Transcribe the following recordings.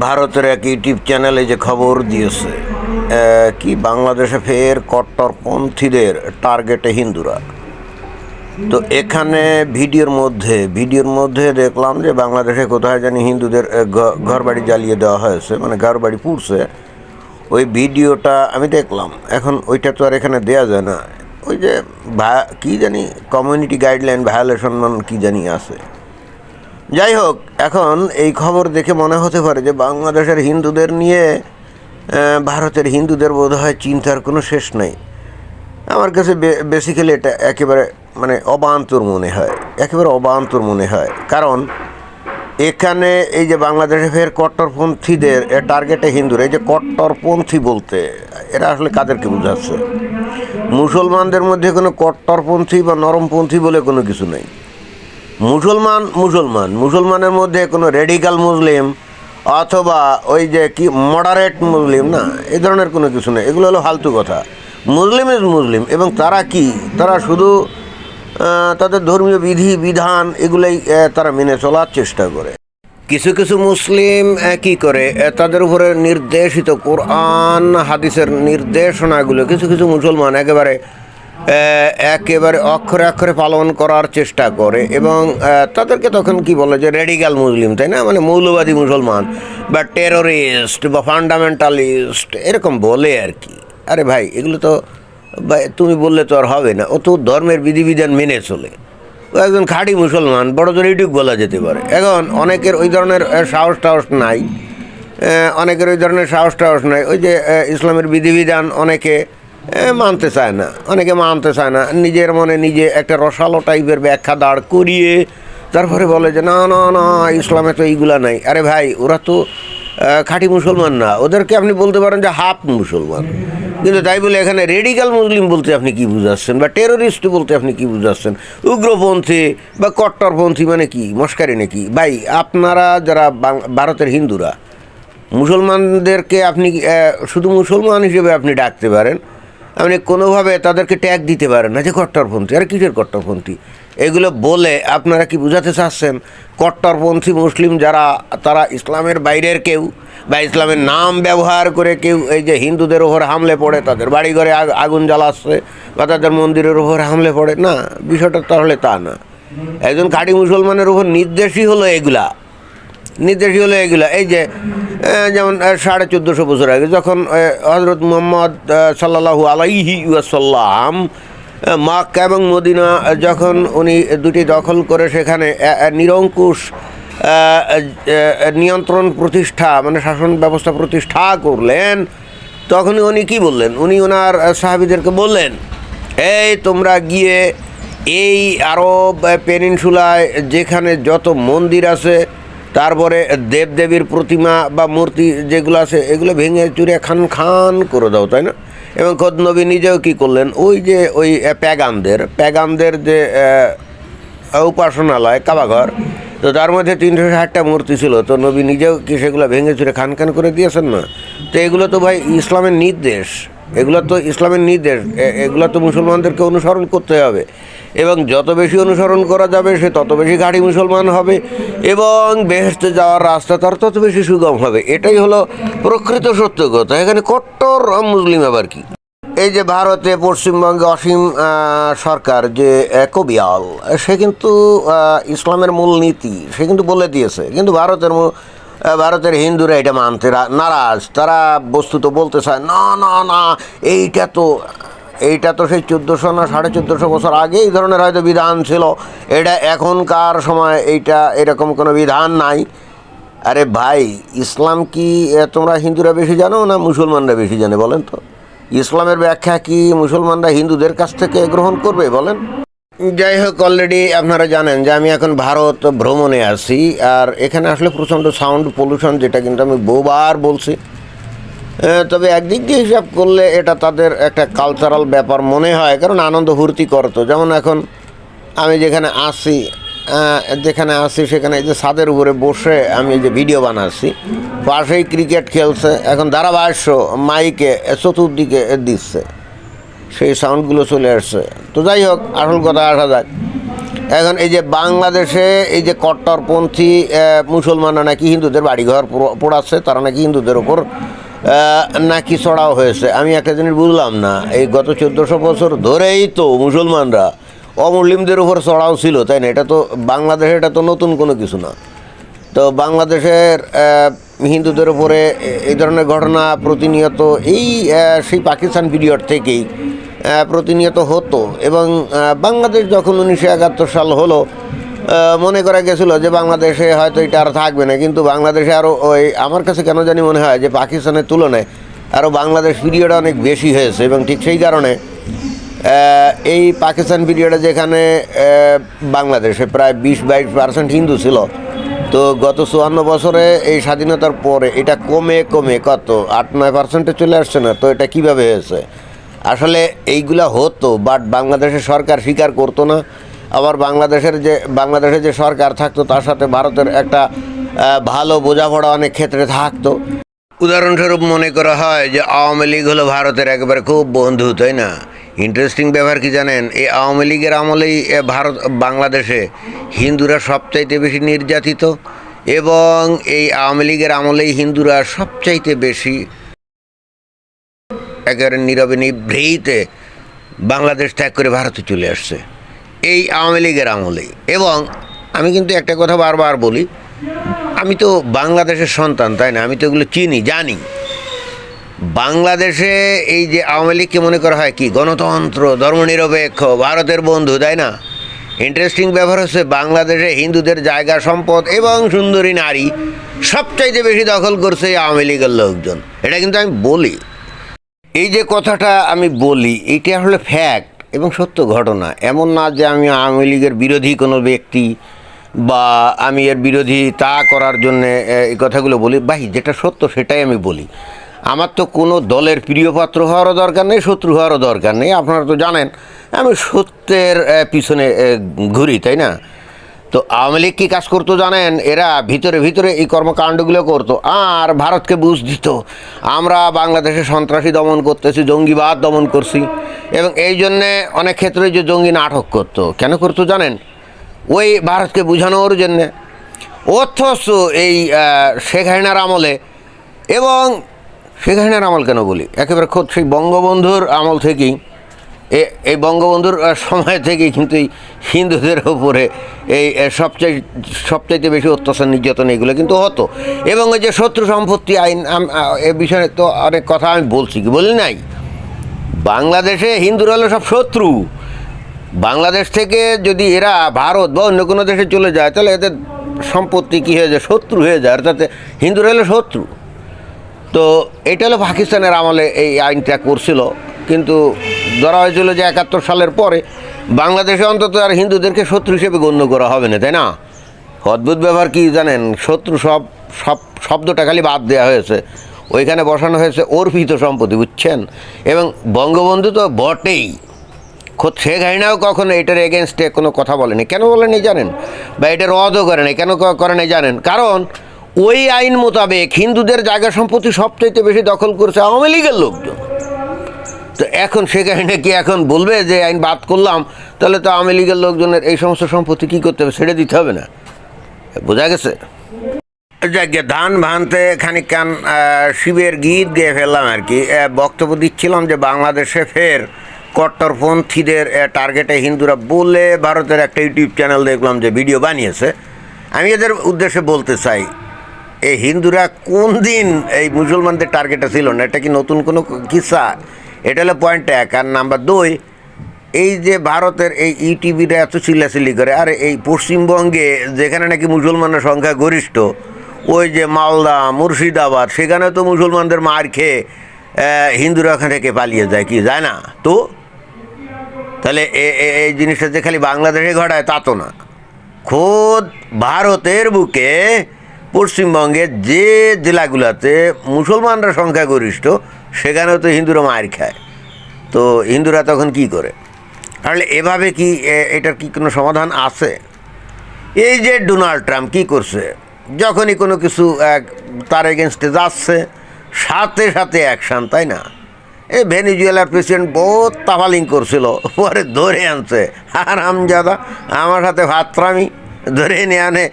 ভারতের এক ইউটিউব চ্যানেলে যে খবর দিয়েছে কি বাংলাদেশে ফের কট্টরপন্থীদের টার্গেটে হিন্দুরা। তো এখানে ভিডিওর মধ্যে দেখলাম যে বাংলাদেশে কোথায় জানি হিন্দুদের ঘরবাড়ি জ্বালিয়ে দেওয়া হয়েছে, মানে ঘরবাড়ি পুড়ছে। ওই ভিডিওটা আমি দেখলাম। এখন ওইটা তো আর এখানে দেওয়া যায় না, ওই যে কী জানি কমিউনিটি গাইডলাইন ভায়োলেশন কী জানি আছে। যাই হোক, এখন এই খবর দেখে মনে হতে পারে যে বাংলাদেশের হিন্দুদের নিয়ে ভারতের হিন্দুদের বোধহয় চিন্তার কোনো শেষ নেই। আমার কাছে বেসিক্যালি এটা একেবারে মানে অবান্তর মনে হয়, কারণ এখানে এই যে বাংলাদেশে ফের কট্টরপন্থীদের টার্গেটে হিন্দুরা, এই যে কট্টরপন্থী বলতে এরা আসলে কাদেরকে বোঝাচ্ছে? মুসলমানদের মধ্যে কোনো কট্টরপন্থী বা নরমপন্থী বলে কোনো কিছু নেই। মুসলমানের মধ্যে কোনো রেডিক্যাল মুসলিম অথবা ওই যে কি মডারেট মুসলিম না, এই ধরনের কোনো কিছু নেই। এগুলো হলো ফালতু কথা। মুসলিম ইজ মুসলিম, এবং তারা শুধু তাদের ধর্মীয় বিধান এগুলোই তারা মেনে চলার চেষ্টা করে। কিছু কিছু মুসলিম কি করে তাদের উপরে নির্দেশিত কোরআন হাদিসের নির্দেশনাগুলো কিছু মুসলমান একেবারে অক্ষরে অক্ষরে পালন করার চেষ্টা করে, এবং তাদেরকে তখন কি বলে যে রেডিক্যাল মুসলিম, তাই না? মানে মৌলবাদী মুসলমান বা টেরোরিস্ট বা ফান্ডামেন্টালিস্ট এরকম বলে আর কি। আরে ভাই, এগুলো তো তুমি বললে তো আর হবে না। ও তো ধর্মের বিধিবিধান মেনে চলে, ও একজন খাঁটি মুসলমান, বড় জোর এইটুক বলা যেতে পারে। এখন অনেকের ওই ধরনের সাহস নাই, ওই যে ইসলামের বিধিবিধান অনেকে মানতে চায় না, নিজের মনে নিজে একটা রসালো টাইপের ব্যাখ্যা দাঁড় করিয়ে তারপরে বলে যে না না না ইসলামে তো এইগুলা নাই। আরে ভাই, ওরা তো খাঁটি মুসলমান না, ওদেরকে আপনি বলতে পারেন যে হাফ মুসলমান। কিন্তু তাই বলে এখানে রেডিক্যাল মুসলিম বলতে আপনি কি বুঝাচ্ছেন, বা টেরোরিস্ট বলতে আপনি কি বুঝাচ্ছেন? উগ্রপন্থী বা কট্টরপন্থী মানে কি মস্কারি নাকি? ভাই, আপনারা যারা ভারতের হিন্দুরা, মুসলমানদেরকে আপনি শুধু মুসলমান হিসেবে আপনি ডাকতে পারেন, আপনি কোনোভাবে তাদেরকে ট্যাগ দিতে পারেন না যে কট্টরপন্থী। আর কিসের কট্টরপন্থী? এগুলো বলে আপনারা কি বোঝাতে চাচ্ছেন কট্টরপন্থী মুসলিম যারা, তারা ইসলামের বাইরের কেউ বা ইসলামের নাম ব্যবহার করে কেউ এই যে হিন্দুদের ওপর হামলে পড়ে, তাদের বাড়িঘরে আগুন জ্বালাচ্ছে বা তাদের মন্দিরের ওপর হামলে পড়ে? না, বিষয়টা তাহলে তা না। একজন খাঁটি মুসলমানের ওপর নির্দেশই হলো এগুলা। এই যে যেমন 1450 বছর আগে যখন হজরত মুহাম্মদ সাল্লাল্লাহু আলাইহি ওয়াসাল্লাম মক্কা এবং মদিনা যখন উনি দুটি দখল করে সেখানে নিরঙ্কুশ নিয়ন্ত্রণ প্রতিষ্ঠা, মানে শাসন ব্যবস্থা প্রতিষ্ঠা করলেন, তখনই উনি কি বললেন? উনি ওনার সাহাবীদেরকে বললেন, এই তোমরা গিয়ে এই আরব পেনিনসুলায় যেখানে যত মন্দির আছে, তারপরে দেবদেবীর প্রতিমা বা মূর্তি যেগুলো আছে, এগুলো ভেঙে চুরে খান করে দাও, তাই না? এবং খোদ নবী নিজেও কী করলেন, ওই যে ওই প্যাগানদের যে উপাসনালয় কাবাঘর, তো তার মধ্যে 360টা মূর্তি ছিল, তো নবী নিজেও কি সেগুলো ভেঙে চুরে খান করে দিয়েছেন না? তো এগুলো তো ভাই ইসলামের নির্দেশ, এগুলো তো মুসলমানদেরকে অনুসরণ করতে হবে, এবং যত বেশি অনুসরণ করা যাবে সে তত বেশি খাঁটি মুসলমান হবে, এবং বেহেশতে যাওয়ার রাস্তা তার তত বেশি সুগম হবে। এটাই হলো প্রকৃত সত্য কথা। এখানে কট্টর মুসলিম আবার কি? এই যে ভারতে পশ্চিমবঙ্গে অসীম সরকার যে কবিয়াল, সে কিন্তু ইসলামের মূলনীতি সে কিন্তু বলে দিয়েছে, কিন্তু ভারতের হিন্দুরা এটা মানতে নারাজ। তারা বস্তুত বলতে চায় না না না এইটা তো সেই 1400 না 1450 বছর আগে এই ধরনের হয়তো বিধান ছিল, এটা এখনকার সময় এরকম কোনো বিধান নাই। আরে ভাই, ইসলাম কি তোমরা হিন্দুরা বেশি জানো না মুসলমানরা বেশি জানে বলেন তো? ইসলামের ব্যাখ্যা কি মুসলমানরা হিন্দুদের কাছ থেকে গ্রহণ করবে বলেন? যাই হোক, অলরেডি আপনারা জানেন যে আমি এখন ভারত ভ্রমণে আছি, আর এখানে আসলে প্রচণ্ড সাউন্ড পলিউশন, যেটা কিন্তু আমি বহুবার বলছি। তবে একদিক দিয়ে হিসাব করলে এটা তাদের একটা কালচারাল ব্যাপার মনে হয়, কারণ আনন্দ ফুর্তি করতো। যেমন এখন আমি যেখানে আসি সেখানে এই যে ছাদের উপরে বসে আমি এই যে ভিডিও বানাচ্ছি, পাশেই ক্রিকেট খেলছে, এখন ধারাভাষ্য মাইকে চতুর্দিকে দিচ্ছে, সেই সাউন্ডগুলো চলে আসছে। তো যাই হোক, আসল কথা আসা যাক। এখন এই যে বাংলাদেশে এই যে কট্টরপন্থী মুসলমানরা নাকি হিন্দুদের বাড়িঘর পোড়াচ্ছে, তারা নাকি হিন্দুদের ওপর নাকি চড়াও হয়েছে। আমি একটা জিনিস বুঝলাম না, এই গত 1400 বছর ধরেই তো মুসলমানরা অমুসলিমদের উপর চড়াও ছিল, তাই না? এটা তো বাংলাদেশে, এটা তো নতুন কোনো কিছু না। তো বাংলাদেশের হিন্দুদের উপরে এই ধরনের ঘটনা প্রতিনিয়ত সেই পাকিস্তান পিরিয়ড থেকেই প্রতিনিয়ত হতো। এবং বাংলাদেশ যখন 1971 সাল হলো, মনে করা গেছিলো যে বাংলাদেশে হয়তো এটা আর থাকবে না, কিন্তু বাংলাদেশে আরও আমার কাছে কেন জানি মনে হয় যে পাকিস্তানের তুলনায় আরও বাংলাদেশ পিরিয়ড অনেক বেশি হয়েছে। এবং ঠিক সেই কারণে এই পাকিস্তান পিরিয়ডে যেখানে বাংলাদেশে প্রায় 20-22% হিন্দু ছিল, তো গত 54 বছরে এই স্বাধীনতার পরে এটা কমে কমে কত 8-9% চলে আসছে না? তো এটা কিভাবে হয়েছে? আসলে এইগুলা হতো, বাট বাংলাদেশের সরকার স্বীকার করতো না। আবার বাংলাদেশের যে সরকার থাকতো তার সাথে ভারতের একটা ভালো বোঝাপড়া অনেক ক্ষেত্রে থাকতো। উদাহরণস্বরূপ মনে করা হয় যে আওয়ামী লীগ হলো ভারতের একেবারে খুব বন্ধু, তাই না? ইন্টারেস্টিং ব্যাপার কি জানেন, এই আওয়ামী লীগের আমলেই বাংলাদেশে হিন্দুরা সবচাইতে বেশি নির্যাতিত, এবং এই আওয়ামী লীগের আমলেই হিন্দুরা সবচাইতে বেশি একেবারে নীরবে নিভৃতে বাংলাদেশ ত্যাগ করে ভারতে চলে আসছে এই আওয়ামী লীগের আমলেই। এবং আমি কিন্তু একটা কথা বারবার বলি, আমি তো বাংলাদেশের সন্তান, তাই না? আমি তো এগুলো চিনি, জানি। বাংলাদেশে এই যে আওয়ামী লীগকে মনে করা হয় কি গণতন্ত্র, ধর্মনিরপেক্ষ, ভারতের বন্ধু, তাই না? ইন্টারেস্টিং ব্যাপার হচ্ছে বাংলাদেশে হিন্দুদের জায়গা, সম্পদ এবং সুন্দরী নারী সবচাইতে বেশি দখল করছে এই আওয়ামী লীগের লোকজন। এটা কিন্তু আমি বলি, এই যে কথাটা আমি বলি, এইটা আসলে ফ্যাক্ট এবং সত্য ঘটনা। এমন না যে আমি আওয়ামী লীগের বিরোধী কোনো ব্যক্তি বা আমি এর বিরোধী তা করার জন্যে এই কথাগুলো বলি। ভাই, যেটা সত্য সেটাই আমি বলি। আমার তো কোনো দলের প্রিয় পাত্র হওয়ারও দরকার নেই, শত্রু হওয়ারও দরকার নেই। আপনারা তো জানেন আমি সত্যের পিছনে ঘুরি, তাই না? তো আওয়ামী লীগ কী কাজ করতো জানেন? এরা ভিতরে ভিতরে এই কর্মকাণ্ডগুলো করতো আর ভারতকে বুঝ দিত আমরা বাংলাদেশে সন্ত্রাসী দমন করতেছি, জঙ্গিবাদ দমন করছি। এবং এই জন্যে অনেক ক্ষেত্রে যে জঙ্গি নাটক করতো, কেন করতো জানেন? ওই ভারতকে বোঝানোর জন্যে। অথচ এই শেখ হাসিনার আমলে, এবং শেখ হাসিনার আমল কেন বলি, একেবারে খোদ সেই বঙ্গবন্ধুর আমল থেকেই, এই বঙ্গবন্ধুর সময় থেকেই কিন্তু এই হিন্দুদের উপরে এই সবচাইতে বেশি অত্যাচার, নির্যাতন এগুলো কিন্তু হতো। এবং এই যে শত্রু সম্পত্তি আইন, এ বিষয়ে তো অনেক কথা আমি বলছি, কি বলি নাই? বাংলাদেশে হিন্দুরা হলো সব শত্রু। বাংলাদেশ থেকে যদি এরা ভারত বা অন্য কোনো দেশে চলে যায়, তাহলে এদের সম্পত্তি কী হয়ে যায়? শত্রু হয়ে যায়, অর্থাৎ হিন্দুরা হলো শত্রু। তো এটা হলো পাকিস্তানের আমলে এই আইনটা করছিল, কিন্তু ধরা হয়েছিল যে 71 সালের পরে বাংলাদেশে অন্তত আর হিন্দুদেরকে শত্রু হিসেবে গণ্য করা হবে না, তাই না? অদ্ভুত ব্যাপার কি জানেন, শত্রু সব শব্দটা খালি বাদ দেওয়া হয়েছে, ওইখানে বসানো হয়েছে অর্পিত সম্পত্তি, বুঝছেন? এবং বঙ্গবন্ধু তো বটেই, খোদ শেখ হাসিনাও কখনো এটার এগেনস্টে কোনো কথা বলেনি। কেন বলেনি জানেন? বা এটা রদও করে নাই। কেন করে নাই জানেন? কারণ ওই আইন মোতাবেক হিন্দুদের জায়গা সম্পত্তি সবচাইতে বেশি দখল করেছে আওয়ামী লীগের লোকজন। তো এখন শেখ হাসিনা কি এখন বলবে যে আইন বাদ করলাম, তাহলে তো আওয়ামী লীগের লোকজনের এই সমস্ত সম্পত্তি কী করতে হবে? ছেড়ে দিতে হবে না? বোঝা গেছে? যাকে ধান ভানতে খানিকখান শিবের গীত গেয়ে ফেললাম আর কি। বক্তব্য দিচ্ছিলাম যে বাংলাদেশে ফের কট্টরপন্থীদের টার্গেটে হিন্দুরা বলে ভারতের একটা ইউটিউব চ্যানেল দেখলাম যে ভিডিও বানিয়েছে। আমি এদের উদ্দেশ্যে বলতে চাই, এই হিন্দুরা কোন দিন এই মুসলমানদের টার্গেটে ছিল না? এটা কি নতুন কোনো কিসা? এটা হলো পয়েন্ট 1। আর নাম্বার 2, এই যে ভারতের এই ইউটিভিরা এত চিল্লাচিল্লি করে, আর এই পশ্চিমবঙ্গে যেখানে নাকি মুসলমানের সংখ্যা গরিষ্ঠ, ওই যে মালদা, মুর্শিদাবাদ, সেখানে তো মুসলমানদের মার খেয়ে হিন্দুরা ওখান থেকে পালিয়ে যায়, কি যায় না? তো তাহলে এই জিনিসটা যে খালি বাংলাদেশে ঘটায় তা তো না। খোদ ভারতের বুকে পশ্চিমবঙ্গের যে জেলাগুলোতে মুসলমানরা সংখ্যাগরিষ্ঠ, সেখানেও তো হিন্দুরা মার খায়। তো হিন্দুরা তখন কি করে? তাহলে এভাবে কি এটার কি কোনো সমাধান আছে? এই যে ডোনাল্ড ট্রাম্প কী করছে, যখনই কোনো কিছু তার এগেনস্টে যাচ্ছে সাথে সাথে অ্যাকশান, তাই না? এই ভেনিজুয়েলার প্রেসিডেন্ট বহুত তাফালিং করছিল, পরে ধরে আনছে হারামজাদা, আমার সাথে ভাতরামি ধরে নিয়ে আনে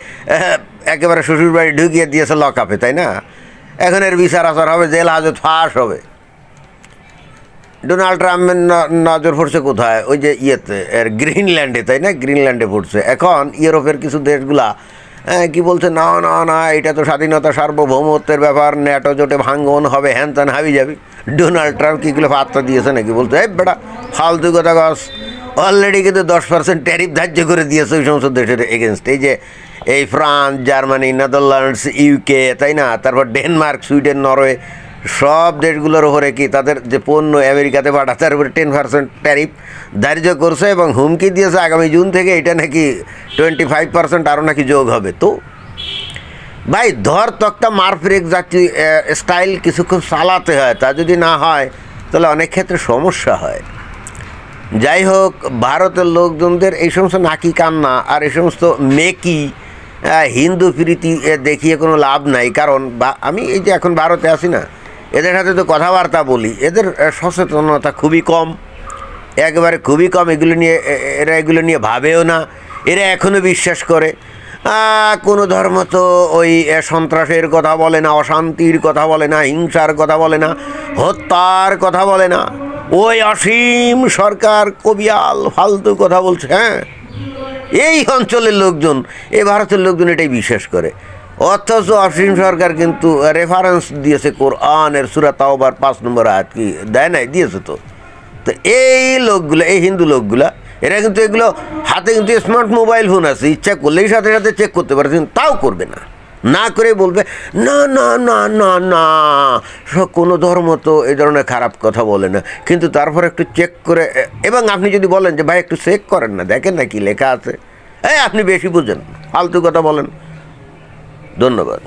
একেবারে শ্বশুরবাড়ি ঢুকিয়ে দিয়েছে লকআপে, তাই না? এখন এর বিচার আচার হবে, জেল হাজত ফাঁস হবে। ডোনাল্ড ট্রাম্পের নজর পড়ছে কোথায়? ওই যে ইয়েতে এর গ্রিনল্যান্ডে, তাই না? গ্রিনল্যান্ডে পড়ছে। এখন ইউরোপের কিছু দেশগুলা কি বলছে, না না না, এটা তো স্বাধীনতা সার্বভৌমত্বের ব্যাপার, ন্যাটো জোটে ভাঙ্গন হবে, হ্যান ত্যান হাবি যাবি। ডোনাল্ড ট্রাম্প কিগুলো পাত্তা দিয়েছে নাকি? বলতে এই বেটা ফালতু কথা গাছ, অলরেডি কিন্তু 10% ট্যারিফ ধার্য করে দিয়েছে ওই সমস্ত দেশের এগেনস্ট। এই যে এই ফ্রান্স, জার্মানি, নেদারল্যান্ডস, ইউকে, তাই না? তারপর ডেনমার্ক, সুইডেন, নরওয়ে, সব দেশগুলোর ওপরে কি তাদের যে পণ্য আমেরিকাতে পাঠায় তার উপরে 10% ট্যারিফ ধার্য করছে এবং হুমকি দিয়েছে আগামী জুন থেকে এটা নাকি 25% আরও নাকি যোগ হবে। তো ভাই ধর তক্তা মারফ্রেক জাতীয় স্টাইল কিছুক্ষণ চালাতে হয়, তা যদি না হয় তাহলে অনেক ক্ষেত্রে সমস্যা হয়। যাই হোক, ভারতের লোকজনদের এই সমস্ত নাকি কান্না আর এই সমস্ত মেকি হিন্দু প্রীতি দেখিয়ে কোনো লাভ নাই। কারণ আমি এই যে এখন ভারতে আছি না, এদের সাথে তো কথাবার্তা বলি, এদের সচেতনতা খুবই কম, একেবারে খুবই কম। এগুলো নিয়ে ভাবেও না, এরা এখনও বিশ্বাস করে কোনো ধর্ম তো ওই সন্ত্রাসের কথা বলে না, অশান্তির কথা বলে না, হিংসার কথা বলে না, হত্যার কথা বলে না। ওই অসীম সরকার কবিয়াল ফালতু কথা বলছে। হ্যাঁ, এই অঞ্চলের লোকজন, এই ভারতের লোকজন এটাই বিশ্বাস করে। অথচ অসীম সরকার কিন্তু রেফারেন্স দিয়েছে কোরআনের সূরা তাওবার 5 নম্বর আয়াত, কি দেয় নাই? দিয়েছে তো। তো এই লোকগুলো, এই হিন্দু লোকগুলা, এরা কিন্তু এগুলো হাতে কিন্তু স্মার্ট মোবাইল ফোন আছে, ইচ্ছা করলেই সাথে সাথে চেক করতে পারে, কিন্তু তাও করবে না। না করে বলবে না না না না না, কোনো ধর্ম তো এই ধরনের খারাপ কথা বলে না, কিন্তু তারপর একটু চেক করে। এবং আপনি যদি বলেন যে ভাই একটু চেক করেন না, দেখেন না কি লেখা আছে, আপনি বেশি বুঝেন, ফালতু কথা বলেন। ধন্যবাদ।